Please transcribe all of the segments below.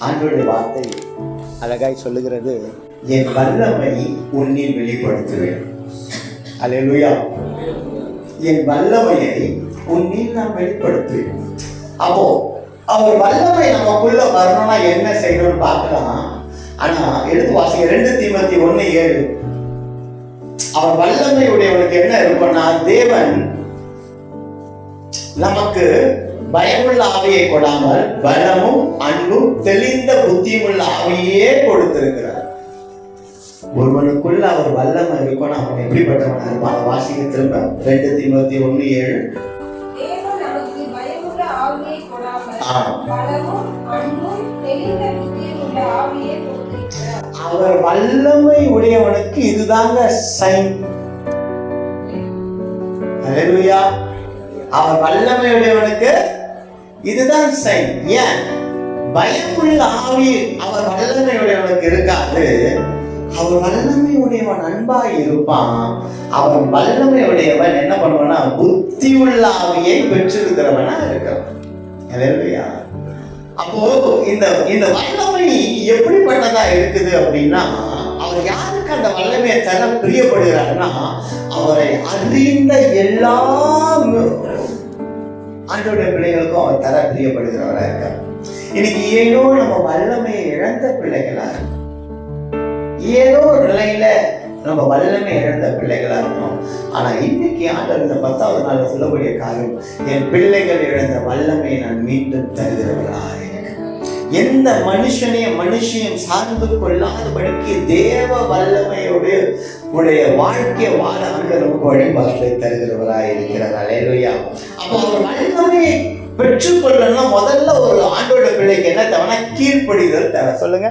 ஆண்டவருடைய வார்த்தை அழகாய் சொல்லுகிறது, என் வல்லமை உன்னில் வெளிப்படுத்துவேன். அல்லேலூயா. என் வல்லமையை உன்னில் நான் வெளிப்படுத்துவேன். அப்போ அவர் வல்லமை நமக்குள்ள வரணும்னா என்ன செய்யணும்னு பார்க்கலாம். ஆனா எடுத்து வாசிங்க 2 தீமோத்தேயு 1:7. அவர் வல்லமை உடையவனுக்கு என்ன இருக்கும்னா, தேவன் நமக்கு பயமுள்ள ஆவியை கொடாமல் பலமும் அன்பும் தெளிந்த புத்தியுமுள்ள ஆவியே கொடுத்திருக்கிறார். ஒருவனுக்குள்ள அவர் வல்லமை இருக்கணும். அவன் எப்படிப்பட்டவனா இருப்பான்? வாசிக்க திரும்ப 2 தீமோத்தேயு 1:7. அவர் வல்லமை உடையவனுக்கு இதுதாங்க சைன். அல்லேலூயா. அவர் வல்லமை உடையவனுக்கு இதுதான் சைன். ஏன்? பயமுள்ள ஆவி அவர் வல்லமை உடையவனுக்கு இருக்காது. அவர் வல்லமை உடையவன் அன்பாய் இருப்பான். அவன் வல்லமை உடையவன் என்ன பண்ணுவான்னா, புத்தி உள்ள ஆவியை பெற்றிருக்கிறவனா இருக்கிறான். அல்லேலூயா. அப்போ இந்த வல்லமை எப்படிப்பட்டதா இருக்குது அப்படின்னா, அவர் யாருக்கு அந்த வல்லமையை தர பிரியப்படுகிறார்னா, அவரை அறிந்த எல்லா ஆண்டவருடைய பிள்ளைகளுக்கும் அவர் தர பிரியப்படுகிறவரா இருக்கார். இன்னைக்கு ஏதோ நம்ம வல்லமையை இழந்த பிள்ளைகளா இருக்கும். ஏதோ ஒரு நிலையில நம்ம வல்லமை இழந்த பிள்ளைகளா இருக்கணும். ஆனா இன்னைக்கு ஆண்டவர் இந்த 10வது நாள் சொல்லக்கூடிய காரியம், என் பிள்ளைகள் இழந்த வல்லமையை நான் மீண்டும் தருகிறவராய். எந்த மனுஷனையும் சார்ந்து கொள்ளாதபடிக்கு தேவ வல்லமையோடு உடைய வாழ்க்கையை வாழ நமக்கு வழிபாட்டை தருகிறவராய் இருக்கிறார். அல்லேலூயா. அப்போ அவர் வல்லமையை பெற்றுக்கொள்ளணும்னா முதல்ல ஒரு ஆண்டோட பிள்ளைக்கு என்ன தேவைன்னா, கீழ்ப்படிதல் தேவை. சொல்லுங்க,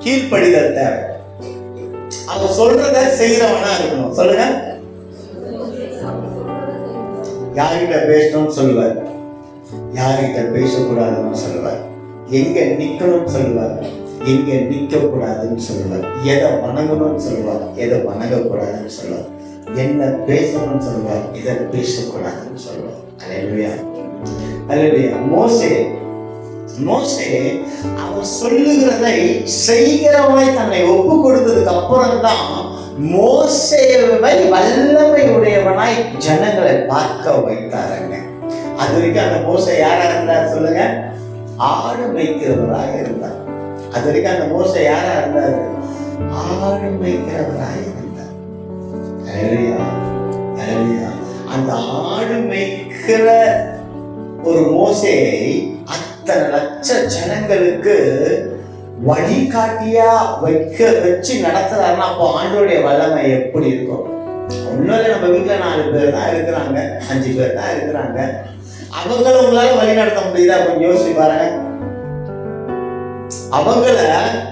கீழ்ப்படிதல் தேவை. அவர் சொல்றத செய்யறவனா இருக்கணும். சொல்லுங்க, யார்கிட்ட பேசணும்னு சொல்லுவார், யார்கிட்ட பேசக்கூடாதுன்னு சொல்லுவார், எங்க நிக்கணும்னு சொல்லுவார், எங்க நிக்க கூடாதுன்னு சொல்லுவார், எதை வணங்கணும்னு சொல்லுவார், எதை வணங்கக்கூடாதுன்னு சொல்லுவார், என்ன பேசணும்னு சொல்லுவார், எதை பேசக்கூடாதுன்னு சொல்லுவார். அல்லேலூயா. அல்லேலூயா. மோசே அவர் சொல்லுகிறதை செய்கிறவனை தன்னை ஒப்பு கொடுத்ததுக்கு அப்புறம் தான் மோசேவை வல்லமை உடையவனாய் ஜனங்களை பார்க்க வைத்தாருங்க. அது வரைக்கும் அந்த மோசே யாரா இருந்தார்? சொல்லுங்க, ஆடு மேய்க்கிறவராக இருந்தார். அது வரைக்கும் அந்த மோசே யாரா இருந்தார்? ஆடு மேய்க்கிறவராக இருந்தார். அல்லேலூயா. அல்லேலூயா. அந்த ஆடு மேய்க்கிற ஒரு மோசேயை அத்தனை லட்ச ஜனங்களுக்கு வழிகாட்டியா வச்சு நடத்துறாருன்னா, அப்போ ஆண்டோடைய வல்லமை எப்படி இருக்கும்? ஒன்னும் இல்லை, நம்ம வீட்டுல 4 பேர் தான் இருக்கிறாங்க, 5 பேர் தான் இருக்கிறாங்க. அவங்கள உங்களால வழி நடத்த முடியுதா? கொஞ்சம் யோசிச்சு பாருங்க.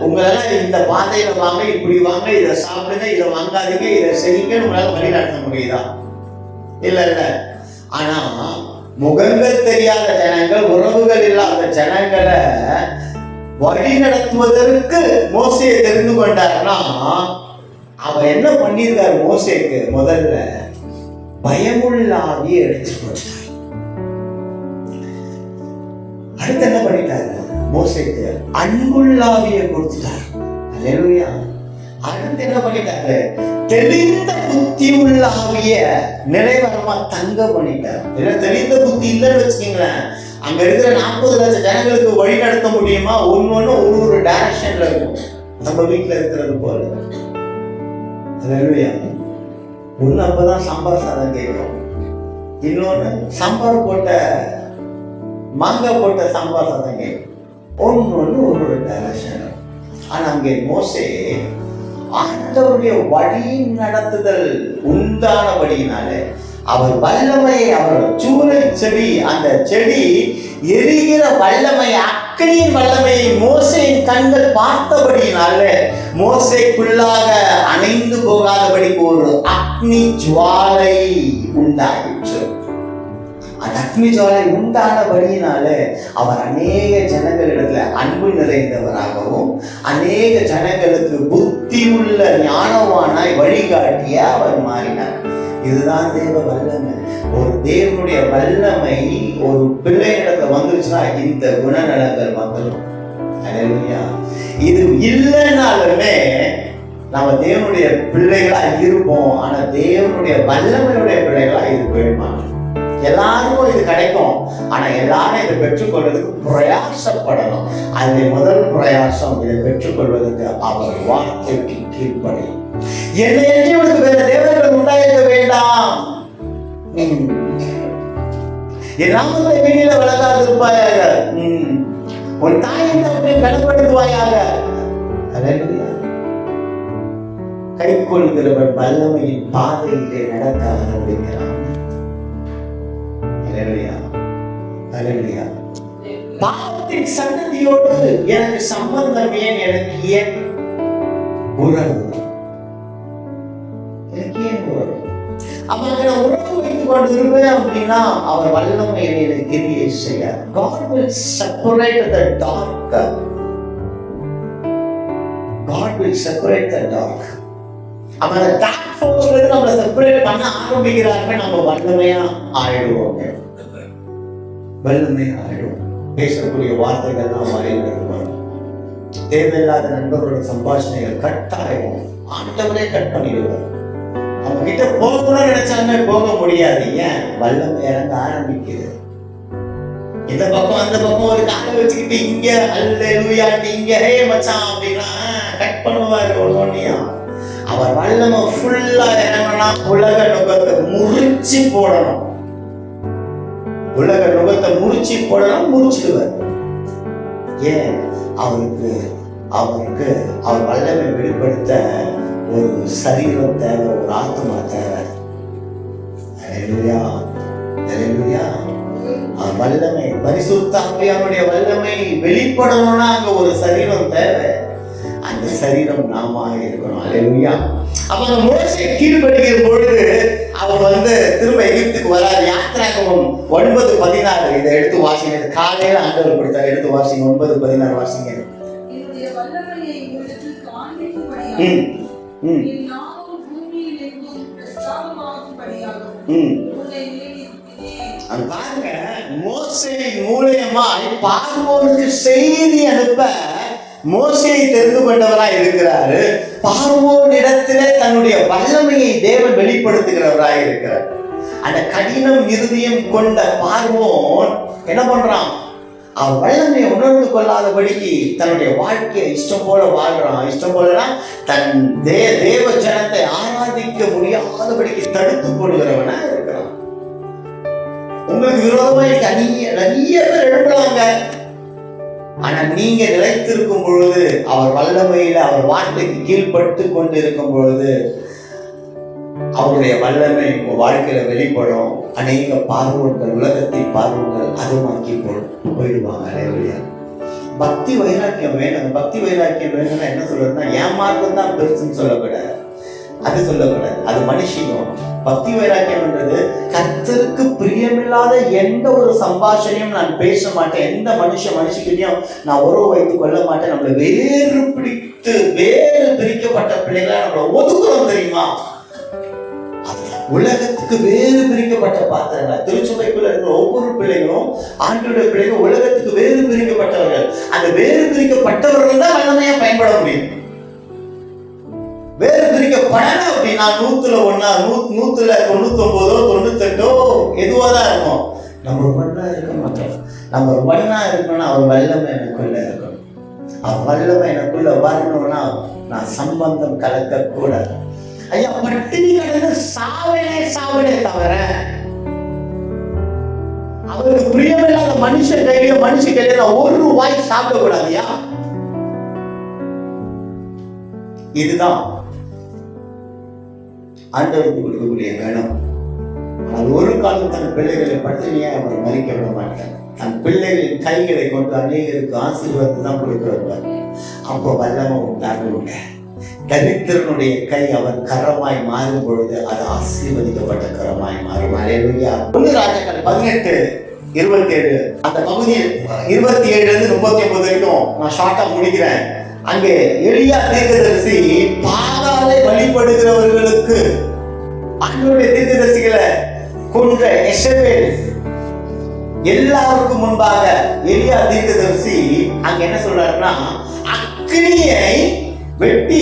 உங்களால இந்த பாதையில வாங்க, இப்படி வாங்க, இதை சாப்பிடுங்க, இதை வாங்காதீங்க, இதை செய்யுங்க உங்களால வழி நடத்த முடியுதா? இல்ல. ஆனா முகங்கள் தெரியாத ஜனங்கள், உறவுகள் இல்லாத ஜனங்களை வழி நடத்துவதற்கு மோசேயை தெரிந்து கொண்டார்னா, அவர் என்ன பண்ணிருக்காரு? மோசேக்கு முதல்ல பயமுள்ள ஆவியை எடுத்து போட்டார். அடுத்து என்ன பண்ணிட்டாரு? மோசேக்கு அன்புள்ள ஆவியை கொடுத்துட்டார். அல்லேலூயா. அடுத்து என்ன பண்ணிட்டாரு? தெளிந்த புத்தி உள்ள ஆவிய நிறைவரமா தங்க பண்ணிட்டார். தெளிந்த புத்தி இல்லைன்னு வச்சுக்கீங்களேன், அங்க இருக்கிற 40 லட்சம் ஜனங்களுக்கு வழி நடத்த முடியுமா? ஒன்னு ஒரு டைரக்ஷன்ல இருக்கும். நம்ம வீட்டுல இருக்கிறது போல. அல்லேலூயா. ஒண்ணு அப்பதான் சாம்பார் சாதம் கேட்கும், இன்னொன்னு சாம்பார் போட்ட மாங்காய் போட்ட சாம்பார் சாதம் கேட்கும். ஒன்னு ஒரு டைரக்ஷன். ஆனா அங்கே மோசே ஆண்டவருடைய வழி நடத்துதல் உண்டானபடியினாலே அவர் வல்லமையை, அவர் சூளை செடி, அந்த செடி எரிகிற வல்லமை, அக்கினியின் வல்லமையை மோசேயின் கண்கள் பார்த்தபடியினாலே மோசேக்குள்ளாக அணைந்து போகாதபடிக்கு ஒரு அக்னி ஜுவாலை உண்டாயிற்று. அந்த அக்னி ஜுவாலை உண்டானபடியினாலே அவர் அநேக ஜனங்களிடத்துல அன்பு நிறைந்தவராகவும் அநேக ஜனங்களுக்கு புத்தி உள்ள ஞானவானாய் வழிகாட்டிய அவர் மாறினார். இதுதான் தேவ வல்லமை. ஒரு தேவனுடைய வல்லமை ஒரு பிள்ளைகளிடத்துல வந்துருச்சுன்னா இந்த குணநலங்கள் வந்துடும். அல்லேலூயா. இது இல்லைன்னாலுமே நம்ம தேவனுடைய பிள்ளைகளா இருப்போம். ஆனா தேவனுடைய வல்லமையுடைய பிள்ளைகளா இருக்கவே மாட்டோம். எல்லாருக்கும் இது கிடைக்கும். ஆனா எல்லாரும் இதை பெற்றுக்கொள்வதற்கு பிரயாசப்படணும். அதில் முதல் பிரயாசம் இதை பெற்றுக்கொள்வதற்கு அவர் வார்த்தைக்கு கீழ்ப்படியும். என்னை உனக்கு வேற தேவர்கள் உண்டாயிருக்க வேண்டாம். என் நாமத்தை வெளியில விளக்காதிருப்பாயாக. உன் தாயின் தகப்பனை கனப்படுத்துவாயாக. அல்லேலூயா. கை கொள்கிறவன் வல்லமையின் பாதையிலே நடக்க ஆரம்பிக்கிறான். அல்லேலூயா. அல்லேலூயா. பாவத்தின் சன்னதியோடு எனக்கு சம்பந்தம் ஏன்? எனக்கு ஏன் உறவு? எனக்கு ஏன் உறவு? அவங்களை உறவு வைத்துக் கொண்டு இருப்பேன் அப்படின்னா அவர் வல்லமையை கிரியை செய்ய. God will separate the dark. God will separate the dark. அவனை டார்க் ஃபோர்ஸ்ல இருந்து நம்மளை செப்பரேட் பண்ண ஆரம்பிக்கிறாங்க. நம்ம வல்லமையா ஆயிடுவோம். வல்லமையா ஆயிடுவோம். பேசக்கூடிய வார்த்தைகள்லாம் மாறிடுவோம். தேவையில்லாத நண்பர்களோட சம்பாஷணைகள் கட்டாயம் ஆண்டவரே கட் பண்ணிடுவார். அவங்க கிட்ட போகணும்னு நினைச்சாலுமே போக முடியாது. ஏன்? வல்லமை இறங்க ஆரம்பிக்குது. இந்த பக்கம் அந்த பக்கம் ஒரு காலை வச்சுக்கிட்டு இங்க அல்லேலூயா இங்க ஹே மச்சான் அப்படின்னா கட் பண்ணுவாரு ஒன்னொன்னையா. அவர் வல்லமை ஃபுல்லா இறங்கினா உலக நுகத்தை முறிச்சு போடணும். உலக நுகத்தை முறிச்சு போடணும். முறிச்சிடுவார். ஏன்? அவருக்கு அவர் வல்லமை வெளிப்படுத்த ஒரு சரீரம் தேவை, ஒரு ஆத்மா தேவை. அல்லேலூயா. அல்லேலூயா. வல்லமை பரிசுத்த ஆவியானுடைய வல்லமை வெளிப்படணும்னா அங்க ஒரு சரீரம் தேவை. அந்த சரீரம் நாம இருக்கணும். அல்லேலூயா. அப்ப மோசே கீழ்ப்படிகிற பொழுது அவர் திரும்ப எகிப்துக்கு வராது. யாத்திராகமம் 9:16 இதை எடுத்து வாசிங்க. காலையில ஆண்டவர் கொடுத்தார். எடுத்து வாசிங்க. 9:16 வாசிங்க. பாருங்க, மோசே மூலமாய் பார்வோனுக்கு செய்தி அனுப்ப மோசேயை தெரிந்து கொண்டவராய் இருக்கிறாரு. பார்வோனிடத்திலே தன்னுடைய வல்லமையை தேவன் வெளிப்படுத்துகிறவராய் இருக்கிறார். அந்த கடினம் இருதயம் கொண்ட பார்வோன் என்ன பண்றான்? அவன் வல்லமையை உணர்ந்து கொள்ளாதபடிக்கு தன்னுடைய வாழ்க்கையை இஷ்டம் போல வாழ்றான். இஷ்டம் போலனா தன் தேவ ஜனத்தை ஆராதிக்க முடியாதபடிக்கு தடுத்து கொள்கிறவனா இருக்கிறான். உங்களுக்கு விரோதமாக நிறைய பேர் எழுப்புறாங்க. ஆனா நீங்க நிலைத்திருக்கும் பொழுது, அவர் வல்லமையில அவர் வார்த்தைக்கு கீழ்பட்டு கொண்டு இருக்கும் பொழுது அவருடைய வல்லமை உங்க வாழ்க்கையில வெளிப்படும். அநேக பார்வோர்கள், உலகத்தின் பார்வோர்கள் அதுமாக்கி போயிடுவாங்க. அல்லேலூயா. பக்தி வைராக்கியம் வேணும். பக்தி வைராக்கியம் வேணும்னா என்ன சொல்றதுன்னா, ஏமாற்றம் தான் பெருசுன்னு சொல்லக்கூடாது. அது சொல்லக்கூடாது. அது மனுஷியம். பக்தி வைராக்கியம்ன்றது கர்த்தருக்கு பிரியமில்லாத எந்த ஒரு சம்பாஷணையும் நான் பேச மாட்டேன். எந்த மனுஷகிட்டையும் நான் உறவு வைத்துக் கொள்ள மாட்டேன். நம்மளை வேறு பிரிக்கப்பட்ட பிள்ளைகளை நம்மளை ஒதுக்குறோம் தெரியுமா? உலகத்துக்கு வேறு பிரிக்கப்பட்ட பாத்திரங்கள். திருச்சபைக்குள்ள இருக்கிற ஒவ்வொரு பிள்ளைகளும், ஆண்டவருடைய பிள்ளைகளும் உலகத்துக்கு வேறு பிரிக்கப்பட்டவர்கள். அந்த வேறு பிரிக்கப்பட்டவர்கள் தான் வல்லமையா பயன்பட முடியும். வேறு பிரிக்கப்படல அப்படின்னா 100ல 99 98 எதுவாதான் இருக்கும். நம்ம ஒண்ணா இருக்க மாட்டோம். நம்ம ஒண்ணா இருக்கணும்னா அவர் வல்லமை எனக்குள்ள இருக்கணும். அவர் வல்லமை எனக்குள்ள வரணும்னா நான் சம்பந்தம் கலக்க கூடாது. ஐயா, பட்டினி கடந்து சாவனே தவிர அவருக்கு பிரியமில்லாத மனுஷ கையில நான் ஒரு வாய் சாப்பிட கூடாதுயா. இதுதான் ஆண்டவருக்கு கொடுக்கக்கூடிய கணம். ஆனால் ஒரு காலம் தன் பிள்ளைகளை பட்டினியா அவர் மறிக்க விட மாட்டார். தன் பிள்ளைகளின் கைகளை கொண்டு அநேகருக்கு ஆசீர்வாதத்தை தான் கொடுக்கிறார். அப்போ வல்லமை உண்டாகுங்க. தரித்திரனுடைய கை அவர் கரமாய் மாறும் பொழுது அது ஆசீர்வதிக்கப்பட்ட கரமாய் மாறும். அல்லேலூயா. 1 ராஜாக்கள் 18:27 அந்த பகுதியில் 27 39 வரைக்கும் நான் ஷார்ட்டா முடிக்கிறேன். அங்கே எலியா தீர்க்கதரிசி பாகாலை வழிபடுகிறவர்களுக்கு ஆண்டவருடைய தீர்க்கதரிசிகளை கொன்ற எசபேல் எல்லாருக்கும் முன்பாக எலியா தீர்க்கதரிசி அங்க என்ன சொல்றாருன்னா, அக்னியை வெட்டி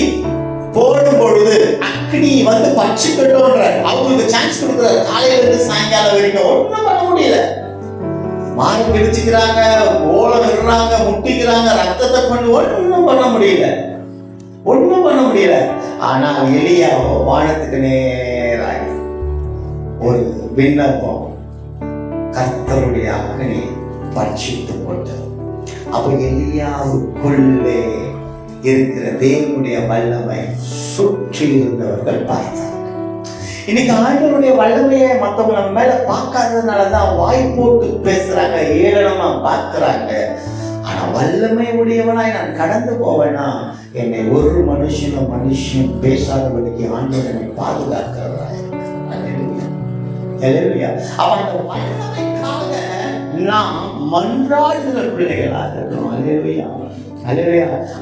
போடும் பொழுது அக்னி வந்து பச்சுக்கட்டோன்ற அவங்களுக்கு சான்ஸ் கொடுக்குறாரு. காலையில இருந்து சாயங்காலம் வரைக்கும் ஒன்றும் பண்ண முடியல. மாறி பிடிச்சுக்கிறாங்க, ஓலம் விடுறாங்க, முட்டிக்கிறாங்க, ரத்தத்தை கொண்டு ஒன்றும் பண்ண முடியல, ஒன்றும் பண்ண முடியல. ஆனா எலியா வானத்துக்கு நேராக ஒரு விண்ணப்பம், கர்த்தருடைய அக்னி பட்சித்து போட்டது. அப்ப எலியாவுக்குள்ளே இருக்கிற தேவனுடைய வல்லமை சுற்றி இருந்தவர்கள் பார்த்தாங்க. இன்னைக்கு ஆண்டவருடைய வல்லமையை மற்றவங்க நம்ம மேல பார்க்காததுனாலதான் வாய் போட்டு பேசுறாங்க, ஏளனமா பார்க்கிறாங்க. ஆனா வல்லமை உடையவனாய் நான் கடந்து போவேனா, என்னை ஒரு மனுஷன் பேசாதபடிக்கு ஆண்டவர் என்னை பாதுகாக்கிறதா. அவன் வல்லமைக்காக நாம் மன்றாடுகிற பிள்ளைகளாக இருக்கணும்.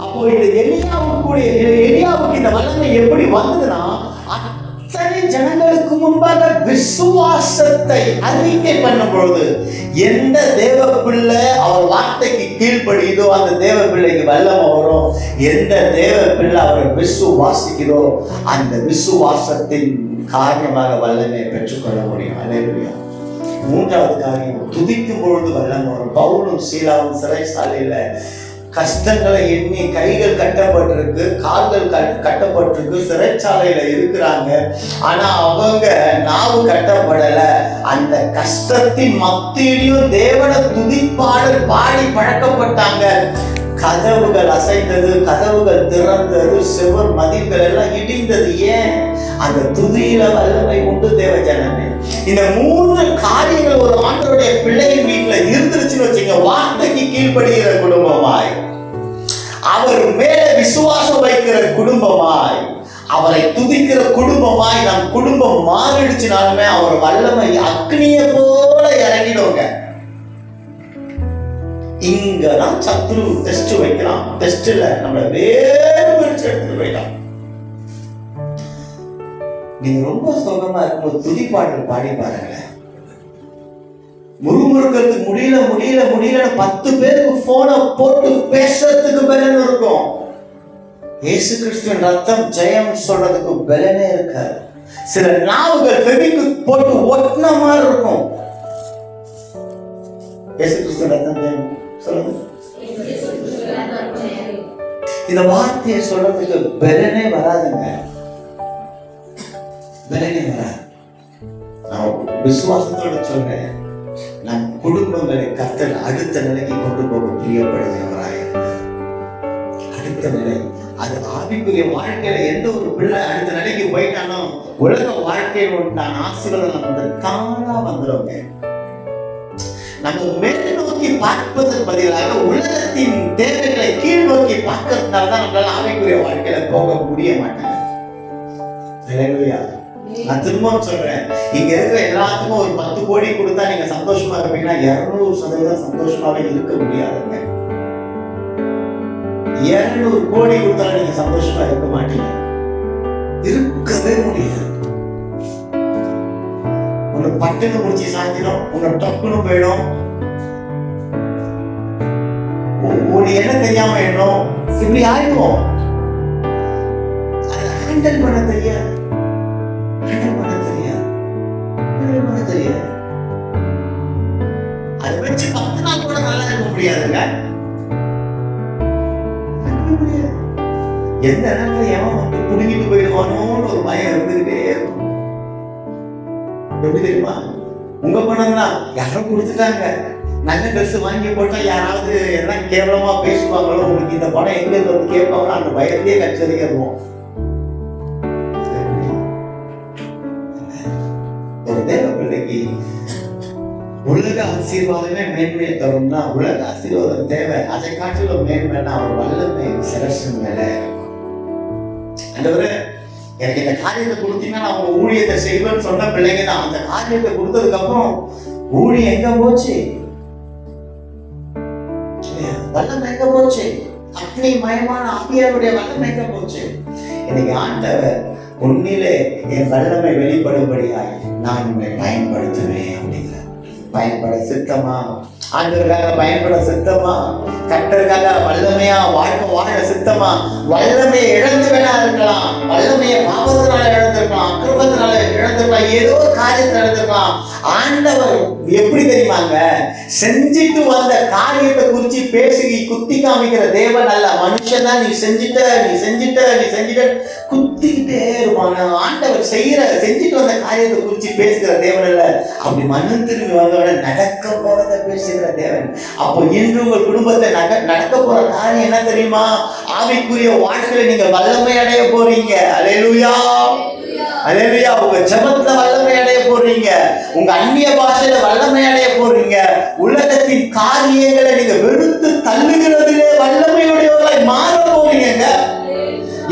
அப்போ இந்த எலியாவுக்கு இந்த வல்லமை எப்படி வந்ததுன்னா, அத்தனை ஜனங்களுக்கு முன்பாக விசுவாசத்தை அறிக்கை பண்ணும் பொழுது எந்த தேவ பிள்ளை அவர் வார்த்தைக்கு கீழ்ப்படியுதோ அந்த தேவ பிள்ளைக்கு வல்லமை வரும். எந்த தேவ பிள்ளை அவரை விசுவாசிக்கிறோ அந்த விசுவாசத்தின் காரணமாக வல்லமை பெற்றுக்கொள்ள முடியும். அல்லேலூயா. மூன்றாவது காரியம், துதிக்கும் பொழுது வல்லமை வரும். பவுலும் சீலாவும் சிறைச்சாலையில கஷ்டங்களை எண்ணி கைகள் கட்டப்பட்டிருக்கு, கால்கள் கட்டப்பட்டிருக்கு, சிறைச்சாலையில இருக்கிறாங்க. ஆனா அவங்க நாவு கட்டப்படல. அந்த கஷ்டத்தின் மத்தியிலும் தேவனை துதிப்பாடல் பாடி பழக்கப்பட்டாங்க. கதவுகள் அசைந்தது, கதவுகள் திறந்தது, செவர் மதில்கள் எல்லாம் இடிந்தது. ஏன்? அந்த துதியில வல்லமை உண்டு தேவ ஜனமே. இந்த மூன்று காரியங்கள் ஒரு ஆண்டவருடைய பிள்ளையின் வீட்டுல இருந்துருச்சுன்னு வச்சுங்க, வார்த்தைக்கு கீழ்ப்படுகிற குடும்பமாய், அவர் மேல விசுவாசம் வைக்கிற குடும்பமாய், அவரை துதிக்கிற குடும்பமாய் நம் குடும்பம் மாறிடுச்சுனாலுமே அவர் வல்லமை அக்னியை போல இறங்கிடுங்க. இங்கதான் சத்ரு டெஸ்ட் வைக்கிறான். டெஸ்ட்ல நம்ம வேறு பிரிச்சு எடுத்துட்டு போயிட்டான். நீங்க ரொம்ப சுகமா இருக்கும்போது துதிப்பாடல் பாடி பாருங்களேன். முறுமுறுக்கிறது முடியல 10 பேருக்கு போனை போட்டு பேசுறதுக்கு பலன் இருக்கும். இயேசு கிறிஸ்துவின் ரத்தம் ஜெயம் சொல்றதுக்கு பலனே இருக்காது. சில நாவுகள் ஃபெவிக்கு போட்டு ஒட்டின மாதிரி இருக்கும். இயேசு கிறிஸ்துவின் ரத்தம் ஜெயம் சொல்லுங்க. இந்த வார்த்தையை சொல்றதுக்கு பலனே வராதுங்க, பலனே வராது. நான் விசுவாசத்தோட சொல்றேன், நம் குடும்பங்களை கர்த்தர் அடுத்த நிலைக்கு கொண்டு போக பிரியப்படுகிறவராக. அடுத்த நிலை, அது ஆவிக்குரிய வாழ்க்கையில எந்த ஒரு பிள்ளை அடுத்த நிலைக்கு போயிட்டானோ உலக வாழ்க்கையில் உண்டான ஆசீர்வாதம் வந்து தானா வந்துடுங்க. நம்ம மேல் நோக்கி பார்ப்பதற்கு பதிலாக உலகத்தின் தேவைகளை கீழ் நோக்கி பார்க்கறதுனால தான் நம்மளால ஆவிக்குரிய வாழ்க்கையில போக முடிய மாட்டாங்க. நான் திரும்பவும் சொல்றேன், இங்க இருக்கிற எல்லாத்துக்கும் ஒரு 10 கோடி கொடுத்தா நீங்க சந்தோஷமா இருப்பீங்கன்னா 200% சந்தோஷமாவே இருக்க முடியாதுங்க. 200 கோடி கொடுத்தாலும் நீங்க சந்தோஷமா இருக்க மாட்டீங்க, இருக்கவே முடியாது. உன்னை பட்டுன்னு முடிச்சு சாஞ்சிடும், உன்னை டக்குன்னு போயிடும், ஒரு என்ன தெரியாம எண்ணும், இப்படி ஆயிடுவோம். அதை ஹேண்டில் பண்ண தெரியாது, அதை வச்சு 10 நாள் கூட நல்லா இருக்க முடியாதுங்க. எந்த நேரத்துல எவன் வந்து புடுங்கிட்டு போயிடுவானோன்னு ஒரு பயம் இருந்துகிட்டே இருக்கும். எப்படி தெரியுமா? உங்க பணம் தான் யாரும் கொடுத்துட்டாங்க, நல்ல ட்ரெஸ் வாங்கி போட்டா யாராவது என்ன கேவலமா பேசுவாங்களோ, உங்களுக்கு இந்த பணம் எங்க இருந்து வந்து கேட்பாங்களோ அந்த பயத்தையே கச்சரிக்கிறோம். ஒரு தேவ பிள்ளைக்கு உலக ஆசீர்வாதமே மேன்மையை தரும்னா உலக ஆசீர்வாதம் தேவை. அதை காட்டிலும் மேன்மைன்னா அவர் வல்லமை சிரசு மேல. ஆண்டவரே, எனக்கு இந்த காரியத்தை கொடுத்தீங்கன்னா நான் உங்க ஊழியத்தை செய்வேன்னு சொன்ன பிள்ளைங்க தான். அந்த காரியத்தை கொடுத்ததுக்கு அப்புறம் ஊழியம் எங்க போச்சு? வல்லமை எங்க போச்சு? அக்னி மயமான ஆவியாருடைய வல்லமை எங்க போச்சு? இன்னைக்கு ஆண்டவர் உன்னிலே என் வல்லமை வெளிப்படும்படியாய் நான் உன்னை பயன்படுத்துவேன் அப்படிங்கிற. பயன்பட சித்தமா? ஆண்டவருக்காக பயன்பட சித்தமா? கர்த்தருக்காக வல்லமையா வாழ்க்கை வாழ சித்தமா? வல்லமையை இழந்து வேணா இருக்கலாம், வல்லமையை பாவத்தினால இழந்திருக்கலாம், அக்கிரமத்தினால இழந்திருக்கலாம், ஏதோ ஒரு காரியத்தை இழந்திருக்கலாம். ஆண்டவர் எப்படி தெரியுமாங்க, செஞ்சுட்டு வந்த காரியத்தை குறித்து பேசி குத்தி காமிக்கிற தேவன் அல்ல. மனுஷன் தான் நீ செஞ்சுட்ட குத்திக்கிட்டே இருப்பாங்க. ஆண்டவர் செஞ்சுட்டு வந்த காரியத்தை குறித்து பேசுகிற தேவன் அல்ல. அப்படி மனம் திரும்பி வந்தவன நடக்க போறத பேசுகிற தேவன். அப்போ இன்று உங்கள் குடும்பத்தை நடக்க போற காரியம் என்ன தெரியுமா? ஆவிக்குரிய வாழ்க்கையில நீங்க வல்லமை அடைய போறீங்க. அல்லேலூயா, அல்லேலூயா. உங்க ஜெபத்துல வல்லமை அடைய போறீங்க, உங்க அந்நிய பாஷையில வல்லமை அடைய போறீங்க. உலகத்தின் காரியங்களை நீங்க வெறுத்து தள்ளுகிறதிலே வல்லமையுடையவர்களாய் மாற போறீங்க.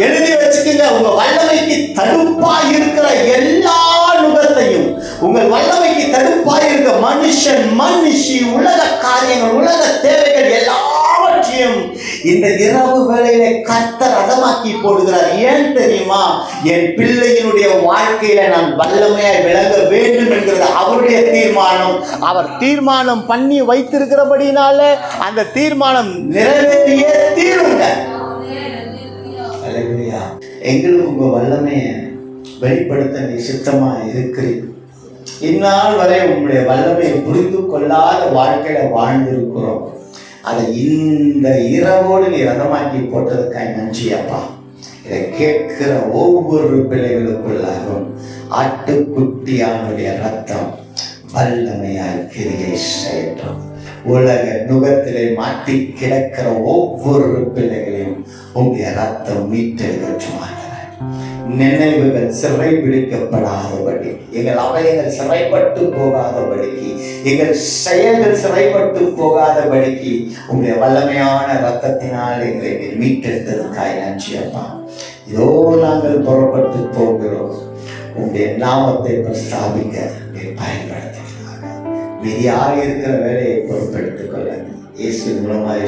எழுதி வச்சுக்கோங்க, உங்க வல்லமைக்கு தடுப்பா இருக்கிற எல்லா நுகத்தையும், உங்கள் வல்லமைக்கு தடுப்பா இருக்க மனுஷன், மனுஷி, உலக காரியங்கள், உலக தேவைகள் எல்லாவற்றையும் இந்த இரவு வேளையில கர்த்தர் அதமாக்கி போடுகிறார். ஏன் தெரியுமா? என் பிள்ளையினுடைய வாழ்க்கையில நான் வல்லமையாய் விளங்க வேண்டும் என்கிறது அவருடைய தீர்மானம். அவர் தீர்மானம் பண்ணி வைத்திருக்கிறபடினால அந்த தீர்மானம் நிறைவேறியே தீருங்க. எங்களுக்கு உங்க வல்லமையை வெளிப்படுத்த நீ சித்தமா இருக்கிறீர். இந்நாள் வரை உங்களுடைய வல்லமையை புரிந்து கொள்ளாத வாழ்க்கையில வாழ்ந்திருக்கிறோம். அதை இந்த இரவோடு நீ ரதமாக்கி போட்டதுக்காக நன்றி அப்பா. இதை கேட்கிற ஒவ்வொரு பிள்ளைகளுக்குள்ளாகும் ஆட்டுக்குட்டியானுடைய ரத்தம் வல்லமையாய் கிரியை செய்யட்டும். உலக நுகத்திலே மாட்டி கிடக்கிற ஒவ்வொரு பிள்ளைகளையும் உங்களுடைய ரத்தம் மீட்டெடுக்கட்டும். நினைவுகள் சிறை பிடிக்கப்படாதபடி, எங்கள் அவயங்கள் சிறைப்பட்டு போகாதபடிக்கு, எங்கள் செயல்கள் சிறைப்பட்டு போகாதபடிக்கு உங்களுடைய வல்லமையான ரத்தத்தினால் எங்களை மீட்டெடுத்ததுக்காக நன்றி அப்பா. இதோ நாங்கள் புறப்பட்டு போகிறோம். உங்களுடைய நாமத்தை பிரஸ்தாபிக்க பயன்படுத்துகிறாங்க. மீதியாக இருக்கிற வேலையை பொறுப்பெடுத்துக் கொள்ள இயேசு மூலமாக